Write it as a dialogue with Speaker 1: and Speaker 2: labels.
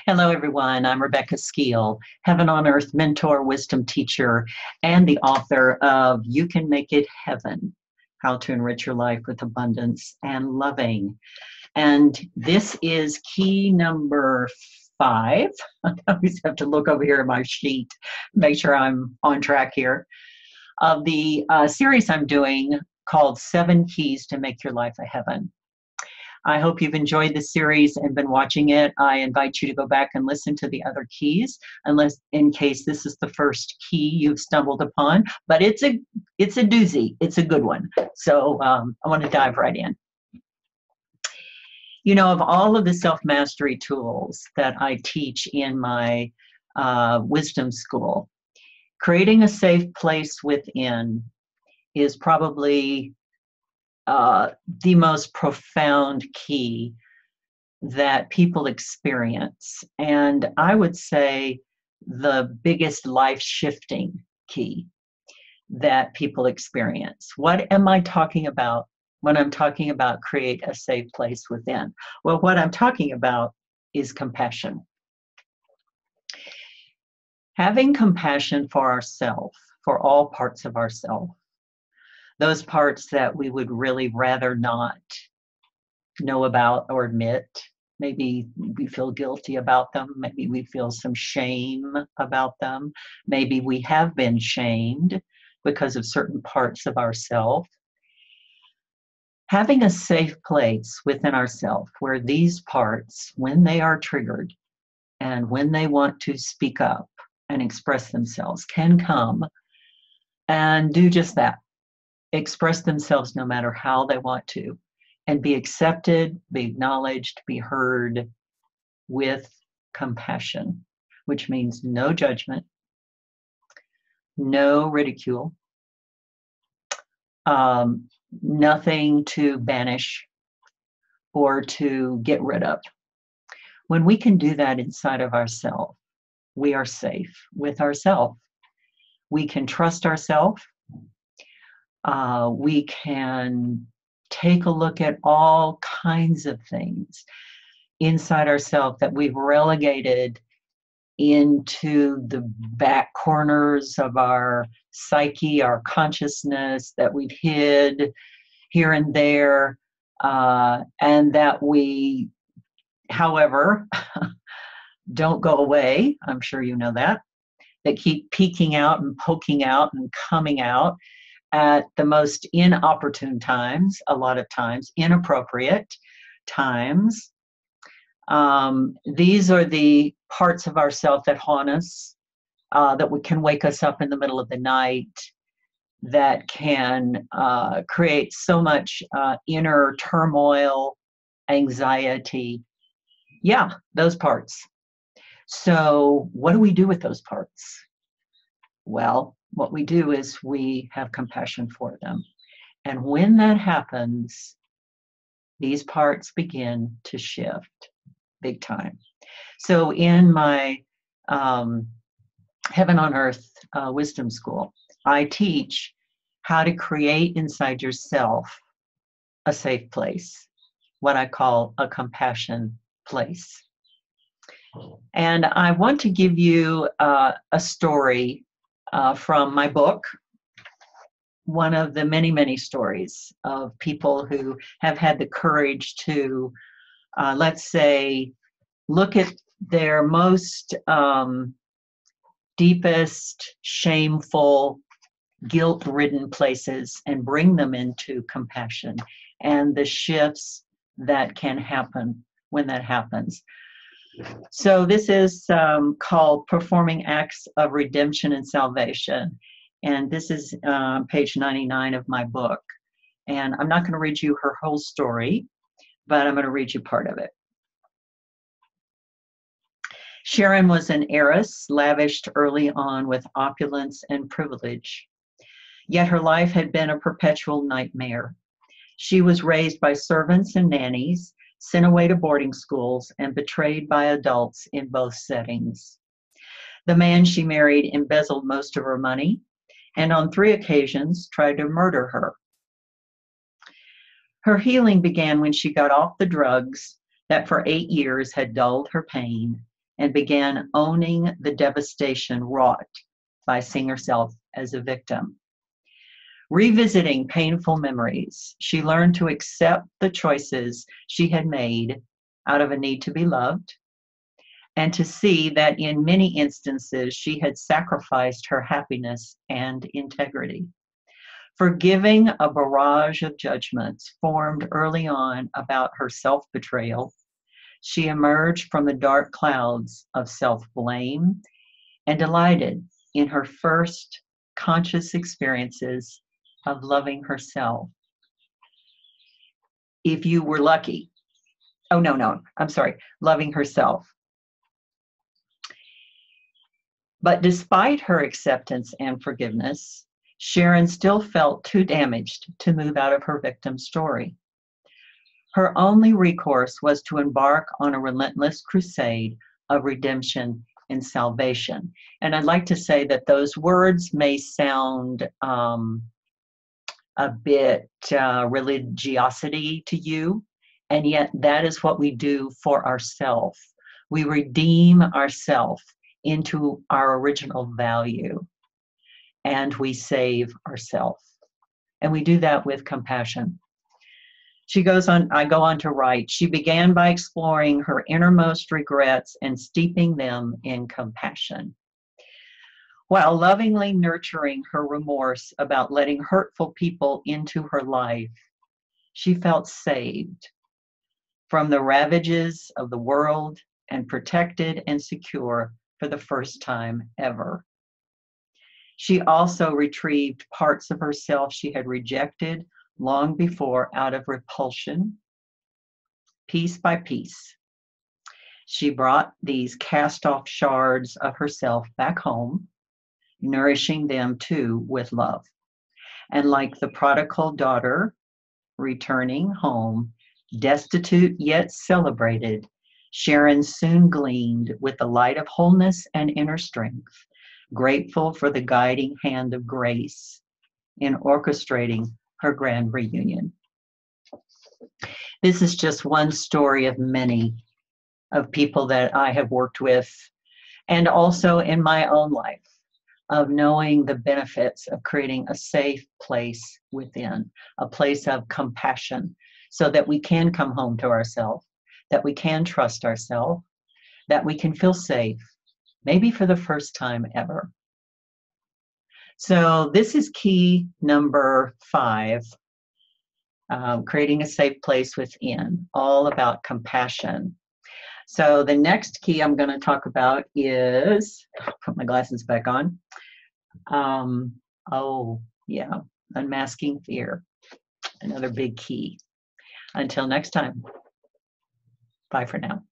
Speaker 1: Hello, everyone. I'm Rebecca Skeele, Heaven on Earth mentor, wisdom teacher, and the author of You Can Make It Heaven, How to Enrich Your Life with Abundance and Loving. And this is key number 5. I always have to look over here at my sheet, make sure I'm on track here, of the series I'm doing called 7 Keys to Make Your Life a Heaven. I hope you've enjoyed the series and been watching it. I invite you to go back and listen to the other keys, unless in case this is the first key you've stumbled upon. But it's a doozy. It's a good one. So I want to dive right in. You know, of all of the self-mastery tools that I teach in my wisdom school, creating a safe place within is probably the most profound key that people experience. And I would say the biggest life-shifting key that people experience. What am I talking about when I'm talking about create a safe place within? Well, what I'm talking about is compassion. Having compassion for ourselves, for all parts of ourselves. Those parts that we would really rather not know about or admit. Maybe we feel guilty about them. Maybe we feel some shame about them. Maybe we have been shamed because of certain parts of ourselves. Having a safe place within ourselves where these parts, when they are triggered and when they want to speak up and express themselves, can come and do just that. Express themselves no matter how they want to, and be accepted, be acknowledged, be heard with compassion, which means no judgment, no ridicule, nothing to banish or to get rid of. When we can do that inside of ourselves, we are safe with ourselves. We can trust ourselves. We can take a look at all kinds of things inside ourselves that we've relegated into the back corners of our psyche, our consciousness, that we've hid here and there, and that we, however, don't go away. I'm sure you know that. That keep peeking out and poking out and coming out at the most inopportune times, a lot of times, inappropriate times. These are the parts of ourselves that haunt us, that can wake us up in the middle of the night, that can create so much inner turmoil, anxiety. Yeah, those parts. So what do we do with those parts? Well, what we do is we have compassion for them. And when that happens, these parts begin to shift big time. So in my Heaven on Earth Wisdom School, I teach how to create inside yourself a safe place, what I call a compassion place. And I want to give you a story from my book, one of the many, many stories of people who have had the courage to, let's say, look at their most deepest, shameful, guilt-ridden places and bring them into compassion and the shifts that can happen when that happens. So this is called Performing Acts of Redemption and Salvation. And this is page 99 of my book. And I'm not going to read you her whole story, but I'm going to read you part of it. Sharon was an heiress, lavished early on with opulence and privilege. Yet her life had been a perpetual nightmare. She was raised by servants and nannies, sent away to boarding schools, and betrayed by adults in both settings. The man she married embezzled most of her money, and on 3 occasions tried to murder her. Her healing began when she got off the drugs that for 8 years had dulled her pain and began owning the devastation wrought by seeing herself as a victim. Revisiting painful memories, she learned to accept the choices she had made out of a need to be loved, and to see that in many instances she had sacrificed her happiness and integrity. Forgiving a barrage of judgments formed early on about her self-betrayal, she emerged from the dark clouds of self-blame and delighted in her first conscious experiences of loving herself. If you were lucky, loving herself. But despite her acceptance and forgiveness, Sharon still felt too damaged to move out of her victim story. Her only recourse was to embark on a relentless crusade of redemption and salvation. And I'd like to say that those words may sound a bit religiosity to you, and yet that is what we do for ourselves. We redeem ourselves into our original value, and we save ourselves. And we do that with compassion. She goes on, I go on to write, she began by exploring her innermost regrets and steeping them in compassion, while lovingly nurturing her remorse about letting hurtful people into her life. She felt saved from the ravages of the world and protected and secure for the first time ever. She also retrieved parts of herself she had rejected long before out of repulsion. Piece by piece, she brought these cast-off shards of herself back home, nourishing them too with love. And like the prodigal daughter returning home, destitute yet celebrated, Sharon soon gleamed with the light of wholeness and inner strength, grateful for the guiding hand of grace in orchestrating her grand reunion. This is just one story of many of people that I have worked with, and also in my own life, of knowing the benefits of creating a safe place within, a place of compassion, so that we can come home to ourselves, that we can trust ourselves, that we can feel safe, maybe for the first time ever. So this is key number 5, creating a safe place within, all about compassion. So the next key I'm going to talk about is, put my glasses back on. Unmasking fear, another big key. Until next time, bye for now.